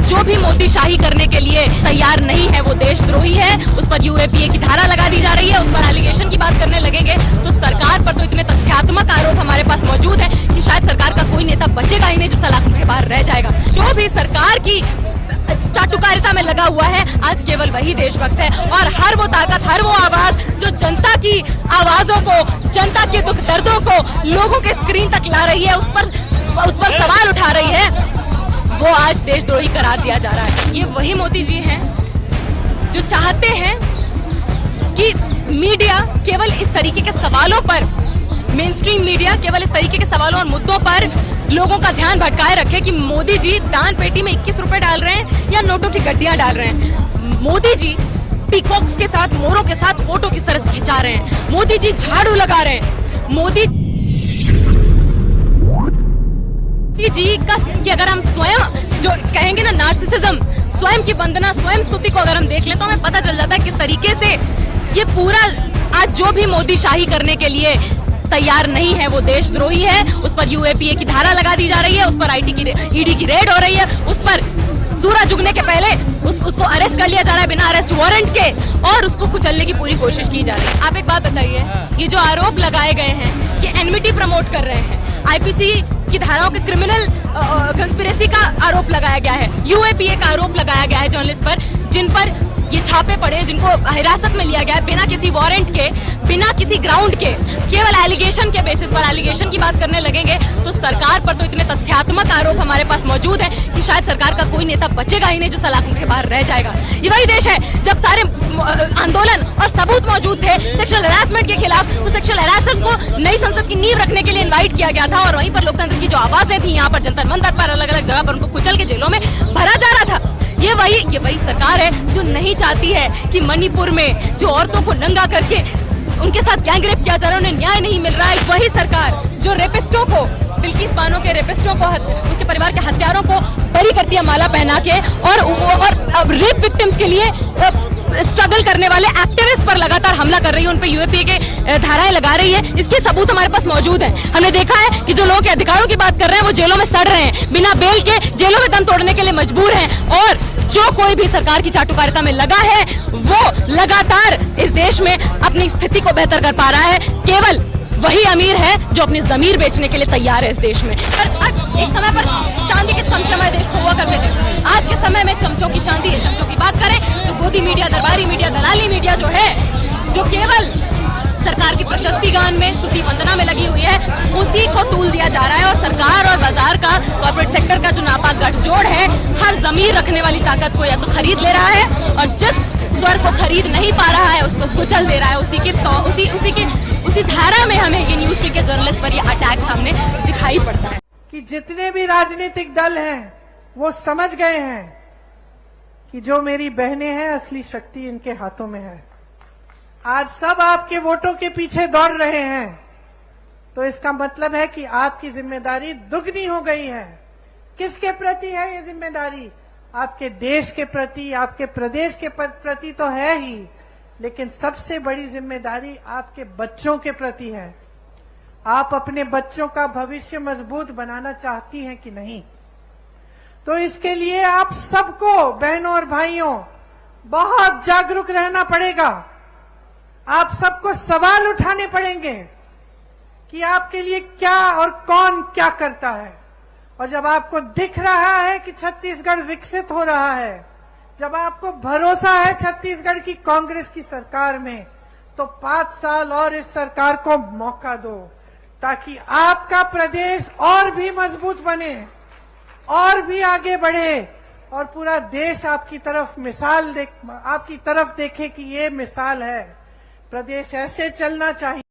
जो भी मोदी शाही करने के लिए तैयार नहीं है वो देशद्रोही है। उस पर यूएपीए की धारा लगा दी जा रही है, उस पर एलिगेशन की बात करने लगेंगे तो सरकार पर तो इतने तथ्यात्मक आरोप हमारे पास मौजूद है कि शायद सरकार का कोई नेता बचेगा ही नहीं जो सलाखों के बाहर रह जाएगा। जो भी सरकार की चाटुकारिता में लगा हुआ है आज केवल वही देशभक्त है, और हर वो ताकत, हर वो आवाज जो जनता की आवाजों को, जनता के दुख दर्दों को लोगों के स्क्रीन तक ला रही है, उस पर सवाल उठा रही है, वो आज देशद्रोही करार दिया जा रहा है। ये वही मोदी जी हैं जो चाहते हैं कि मीडिया केवल इस तरीके के सवालों पर, मेन स्ट्रीम मीडिया केवल इस तरीके के सवालों और मुद्दों पर लोगों का ध्यान भटकाए रखे कि मोदी जी दान पेटी में 21 रुपए डाल रहे हैं या नोटों की गड्डियां डाल रहे हैं। मोदी जी पीकॉक्स के साथ, मोरों के साथ फोटो किस तरह से खिंचा रहे हैं। मोदी जी झाड़ू लगा रहे हैं। मोदी जी का कि अगर हम स्वयं जो कहेंगे ना नार्सिसिज्म, स्वयं की वंदना, स्वयं स्तुति को अगर हम देख ले तो हमें पता चल जाता है किस तरीके से ये पूरा आज जो भी मोदी शाही करने के लिए तैयार नहीं है वो देशद्रोही है। उस पर यूएपीए की धारा लगा दी जा रही है, उस पर ईडी की रेड हो रही है, उस पर सूरज उगने के पहले उसको अरेस्ट कर लिया जा रहा है बिना अरेस्ट वारंट के, और उसको कुचलने की पूरी कोशिश की जा रही है। आप एक बात बताइए, ये जो आरोप लगाए गए हैं कि एनमिटी प्रमोट कर रहे हैं, आईपीसी की धाराओं के क्रिमिनल कंस्पिरेसी का आरोप लगाया गया है, यूएपीए का आरोप लगाया गया है जर्नलिस्ट पर, जिन पर ये छापे पड़े, जिनको हिरासत में लिया गया है बिना किसी वारंट के, बिना किसी ग्राउंड के, केवल एलिगेशन के बेसिस पर एलिगेशन की बात करने लगेंगे तो सरकार पर तो इतने तथ्यात्मक आरोप हमारे पास मौजूद है कि शायद सरकार का कोई नेता बचेगा ही नहीं जो सलाखों के बाहर रह जाएगा। ये वही देश है जब सारे आंदोलन और सबूत मौजूद थे सेक्सुअल हैरेसमेंट के खिलाफ, तो सेक्सुअल हैरेसर्स को नई संसद की नींव रखने के लिए इन्वाइट किया गया था, और वहीं पर लोकतंत्र की जो आवाजें थी यहाँ पर जंतर मंतर पर, अलग अलग जगह पर उनको कुचल के जेलों में भरा जा रहा था। ये वही सरकार है जो नहीं चाहती है कि मणिपुर में जो औरतों को नंगा करके उनके साथ गैंग रेप किया जा रहा है उन्हें न्याय नहीं मिल रहा है। वही सरकार जो रेपिस्टों को, बिल्किस बानो के रेपिस्टों को, उसके परिवार के हत्यारों को बरी करती है माला पहना के, और रेप विक्टिम्स के लिए स्ट्रगल करने वाले एक्टिविस्ट पर लगातार हमला कर रही है, उन पे यूएपीए के धाराएं लगा रही है। इसके सबूत हमारे पास मौजूद हैं। हमने देखा है कि जो लोगों के अधिकारों की बात कर रहे हैं वो जेलों में सड़ रहे हैं, बिना बेल के जेलों में दम तोड़ने के लिए मजबूर हैं, और जो कोई भी सरकार की चाटुकारिता में लगा है वो लगातार इस देश में अपनी स्थिति को बेहतर कर पा रहा है। केवल वही अमीर है जो अपनी जमीर बेचने के लिए तैयार है इस देश में। पर आज एक समय पर चांदी के चमचे हमारे देश को हुआ करते थे, आज के समय में चमचों की चांदी है। चमचों की बात करें तो गोदी मीडिया, दरबारी मीडिया, दलाली मीडिया जो है, जो केवल सरकार की प्रशस्ति गान में, स्तुति वंदना में लगी हुई है, उसी को तूल दिया जा रहा है, और सरकार और बाजार का, कॉर्पोरेट सेक्टर का जो नापाक गठजोड़ है, हर जमीर रखने वाली ताकत को या तो खरीद ले रहा है, और जिस स्वर को खरीद नहीं पा रहा है उसको कुचल दे रहा है। उसी धारा में हमें ये न्यूज़ के जर्नलिस्ट पर ये अटैक सामने दिखाई पड़ता है कि जितने भी राजनीतिक दल हैं वो समझ गए हैं कि जो मेरी बहनें हैं असली शक्ति इनके हाथों में है। आज सब आपके वोटों के पीछे दौड़ रहे हैं, तो इसका मतलब है कि आपकी जिम्मेदारी दुगनी हो गई है। किसके प्रति है ये जिम्मेदारी? आपके देश के प्रति, आपके प्रदेश के प्रति तो है ही, लेकिन सबसे बड़ी जिम्मेदारी आपके बच्चों के प्रति है। आप अपने बच्चों का भविष्य मजबूत बनाना चाहती हैं कि नहीं? तो इसके लिए आप सबको, बहनों और भाइयों, बहुत जागरूक रहना पड़ेगा। आप सबको सवाल उठाने पड़ेंगे कि आपके लिए क्या और कौन क्या करता है। और जब आपको दिख रहा है कि छत्तीसगढ़ विकसित हो रहा है, जब आपको भरोसा है छत्तीसगढ़ की कांग्रेस की सरकार में, तो 5 साल और इस सरकार को मौका दो, ताकि आपका प्रदेश और भी मजबूत बने, और भी आगे बढ़े, और पूरा देश आपकी तरफ देखे कि ये मिसाल है। प्रदेश ऐसे चलना चाहिए।